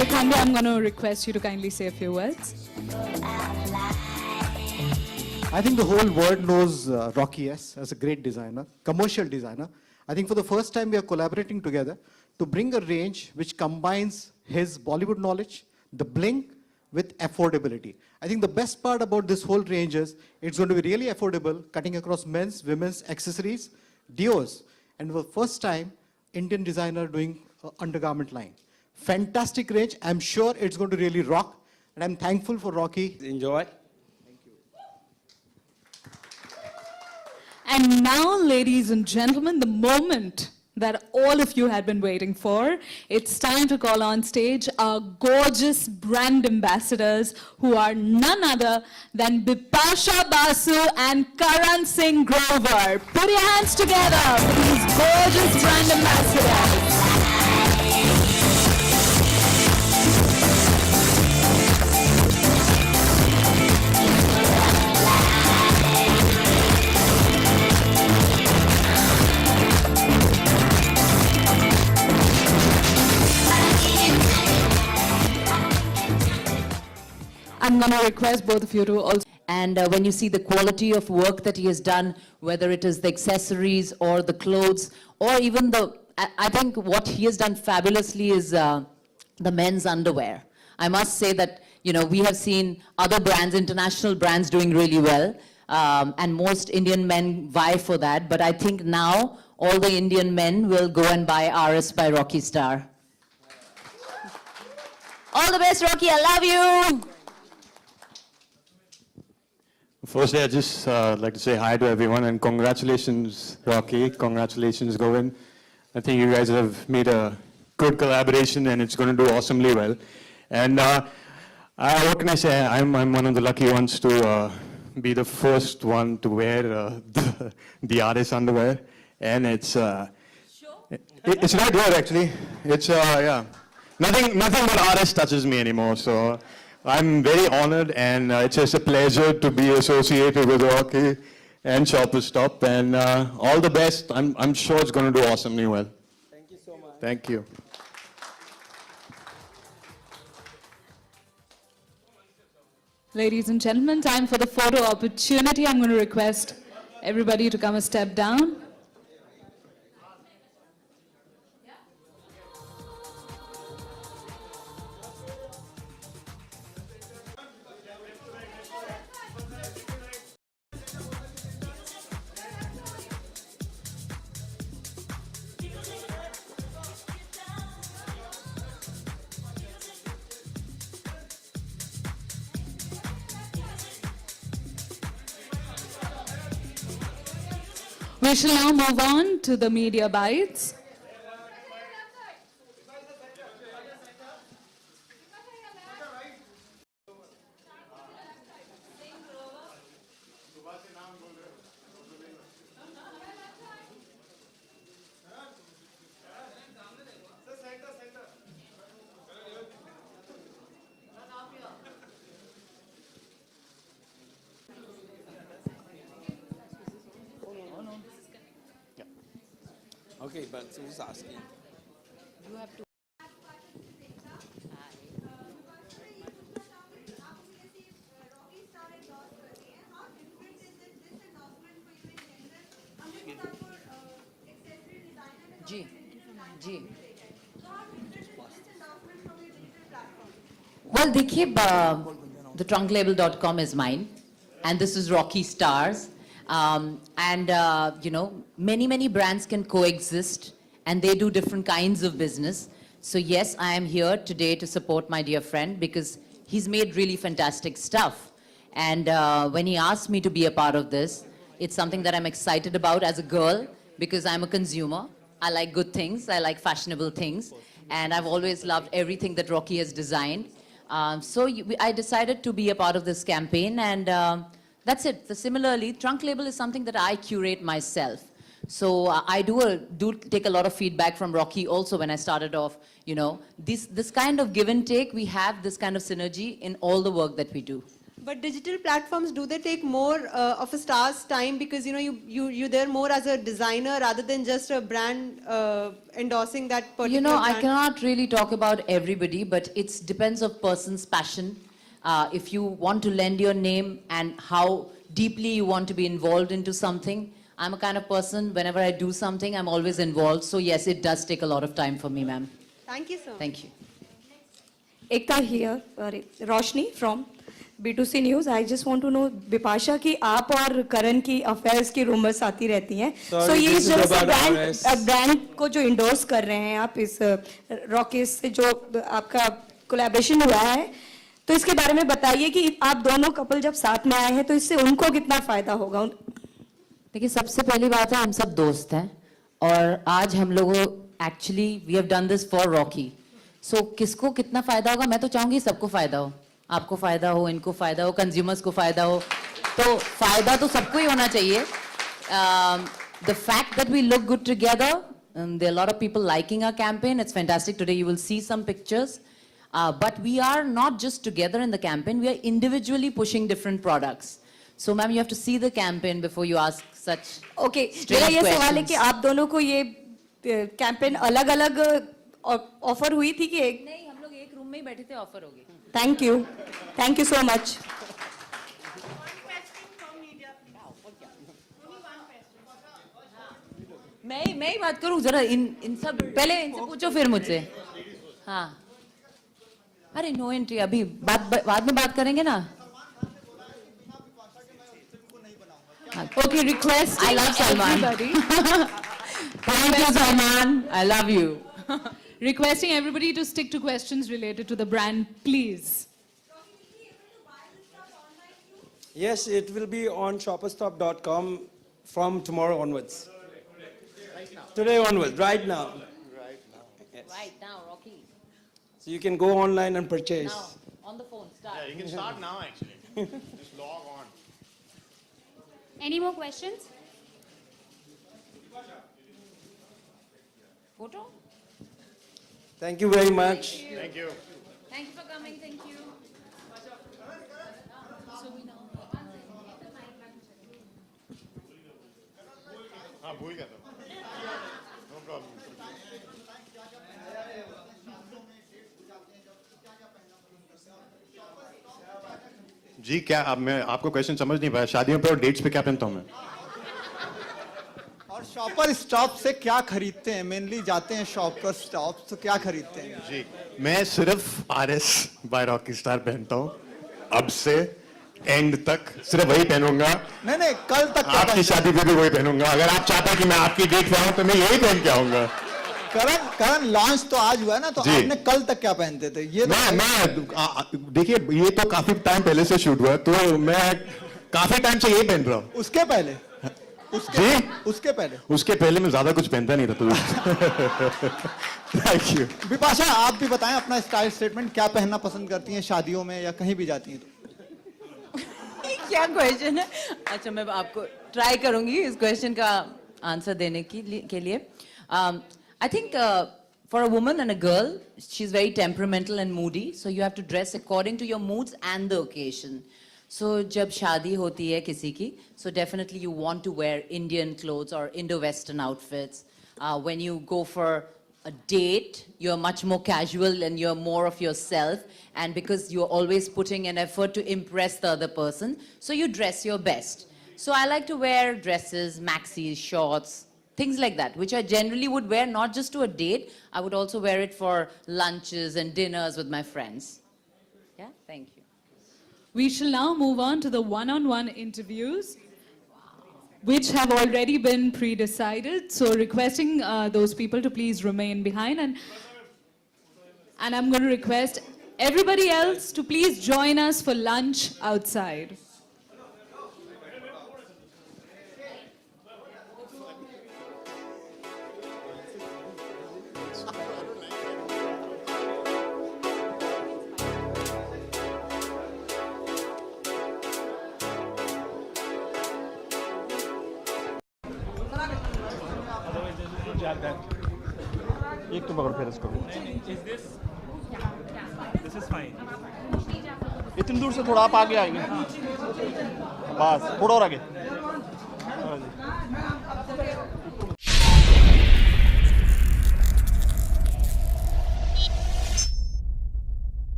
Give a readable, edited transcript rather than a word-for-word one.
Shikhandi, I'm going to request you to kindly say a few words. I think the whole world knows Rocky S as a great designer, commercial designer. I think for the first time we are collaborating together to bring a range which combines his Bollywood knowledge, the bling, with affordability. I think the best part about this whole range is it's going to be really affordable, cutting across men's, women's, accessories, deos, and for the first time, Indian designer doing undergarment line. Fantastic range. I'm sure it's going to really rock, and I'm thankful for Rocky. Enjoy. And now, ladies and gentlemen, the moment that all of you had been waiting for. It's time to call on stage our gorgeous brand ambassadors who are none other than Bipasha Basu and Karan Singh Grover. Put your hands together for these gorgeous brand ambassadors. I'm going to request both of you to also. And when you see the quality of work that he has done, whether it is the accessories or the clothes, or even I think what he has done fabulously is the men's underwear. I must say that, you know, we have seen other brands, international brands doing really well, and most Indian men vie for that. But I think now all the Indian men will go and buy RS by Rocky Star. All the best, Rocky. I love you. Firstly, I'd just like to say hi to everyone and congratulations, Rocky. Congratulations, Govind. I think you guys have made a good collaboration and it's going to do awesomely well. And what can I say? I'm one of the lucky ones to be the first one to wear the RS underwear. And it's it's right here actually. It's yeah. Nothing but RS touches me anymore. So I'm very honored, and it's just a pleasure to be associated with Rocky and Shoppers Stop, and all the best. I'm sure it's going to do awesomely well. Thank you so much. Thank you. Ladies and gentlemen, time for the photo opportunity. I'm going to request everybody to come a step down. We shall now move on to the media bites. Okay, but who's asking? You have to. G. Well, देखिए, the trunklabel.com is mine, and this is Rocky Stars. You know, many brands can coexist and they do different kinds of business. So yes, I am here today to support my dear friend because he's made really fantastic stuff. And when he asked me to be a part of this, it's something that I'm excited about as a girl because I'm a consumer. I like good things, I like fashionable things, and I've always loved everything that Rocky has designed. I decided to be a part of this campaign, and that's it. Similarly, Trunk Label is something that I curate myself. So I do take a lot of feedback from Rocky also when I started off. You know, this kind of give and take, we have this kind of synergy in all the work that we do. But digital platforms, do they take more of a star's time because you're there more as a designer rather than just a brand endorsing that particular You know, I brand? cannot really talk about everybody, but it depends of person's passion. If you want to lend your name and how deeply you want to be involved into something. I'm a kind of person, whenever I do something, I'm always involved. So yes, it does take a lot of time for me, ma'am. Thank you so much. Thank you. Ekta here, Roshni from B2C News. I just want to know, Bipasha, कि आप और करण की affairs की rumors आती रहती हैं. Sorry, So ये this is जो about RS. brand को जो endorse कर रहे हैं आप इस Rockies से जो आपका collaboration हुआ है, तो इसके बारे में बताइए कि आप दोनों couple जब साथ में आए हैं तो इससे उनको कितना फायदा होगा? देखिए, सबसे पहली बात है, हम सब दोस्त हैं और आज हम लोगों actually we have done this for Rocky. So किसको कितना फायदा होगा, मैं तो चाहूंगी सबको फायदा हो. आपको फायदा हो, इनको फायदा हो, कंज्यूमर्स को फायदा हो. तो फायदा तो सबको ही होना चाहिए. The fact that we look good together, there are a lot of people liking our campaign. It's fantastic. Today you will see some pictures. But we are not just together in the campaign, we are individually pushing different products. So ma'am, you have to see the campaign before you ask such Okay, strange मेरा ये सवाल है questions. कि आप दोनों को ये campaign अलग-अलग ऑफर हुई थी कि एक? नहीं, हम लोग एक रूम में ही बैठे थे, ऑफर हो गई. Thank you so much. मैं ही बात करूं जरा, इन सब पहले इनसे पूछो फिर मुझसे. हाँ, अरे नो एंट्री, अभी बाद में बात करेंगे ना. Okay, requesting I love Salman. everybody. Thank you, Salman. I love you. Requesting everybody to stick to questions related to the brand, please. Yes, it will be on shopperstop.com from tomorrow onwards. Today onwards, right now. Yes. Right now, Rocky. So you can go online and purchase. Now, on the phone, start. You can start now, actually. Just log on. Any more questions? Photo? Thank you very much. Thank you. Thank you for coming. Thank you. हाँ भूल गया था. No problem. जी क्या अब मैं आपको question समझ नहीं पाया. शादियों पे और डेट्स पे क्या पहनता हूँ मैं? और शॉपर स्टॉप से क्या खरीदते हैं? मेनली जाते हैं शॉपर स्टॉप तो क्या खरीदते हैं? जी मैं सिर्फ RS बाय रॉकी स्टार पहनता हूँ. अब से एंड तक सिर्फ वही पहनूंगा. नहीं कल तक क्या आपकी पहनते शादी पे भी वही पहनूंगा. अगर आप चाहते हैं कि मैं आपकी डेट पे आऊँ तो मैं यही पहन के आऊंगा. हैं? करण लॉन्च तो आज हुआ है ना, तो जी। आपने कल तक क्या पहनते थे? ये तो मैं देखिए ये तो काफी टाइम पहले से शूट हुआ है, तो मैं काफी टाइम से यही पहन रहा हूँ. उसके पहले उसके पहले उसके पहले मैं ज्यादा कुछ पहनता नहीं था. तो थैंक यू. विपाशा, आप भी बताएं अपना स्टाइल स्टेटमेंट. क्या पहनना पसंद करती हैं शादियों में या कहीं भी जाती हैं तो? क्या क्वेश्चन है? अच्छा, मैं आपको ट्राई करूंगी इस क्वेश्चन का आंसर देने के लिए. I think for a woman and a girl, she's very temperamental and moody, so you have to dress according to your moods and the occasion. So जब शादी होती है किसी की, so definitely you want to wear Indian clothes or Indo-Western outfits. When you go for a date, you're much more casual and you're more of yourself, and because you're always putting an effort to impress the other person, so you dress your best. So I like to wear dresses, maxis, shorts, things like that, which I generally would wear not just to a date, I would also wear it for lunches and dinners with my friends. Yeah, thank you. We shall now move on to the one-on-one interviews, which have already been pre-decided. So requesting those people to please remain behind. And I'm going to request everybody else to please join us for lunch outside. एक तो पकड़ फिर इसको. This is fine. इतनी दूर से थोड़ा आप आगे आएंगे, बस थोड़ा और आगे। हाँ जी।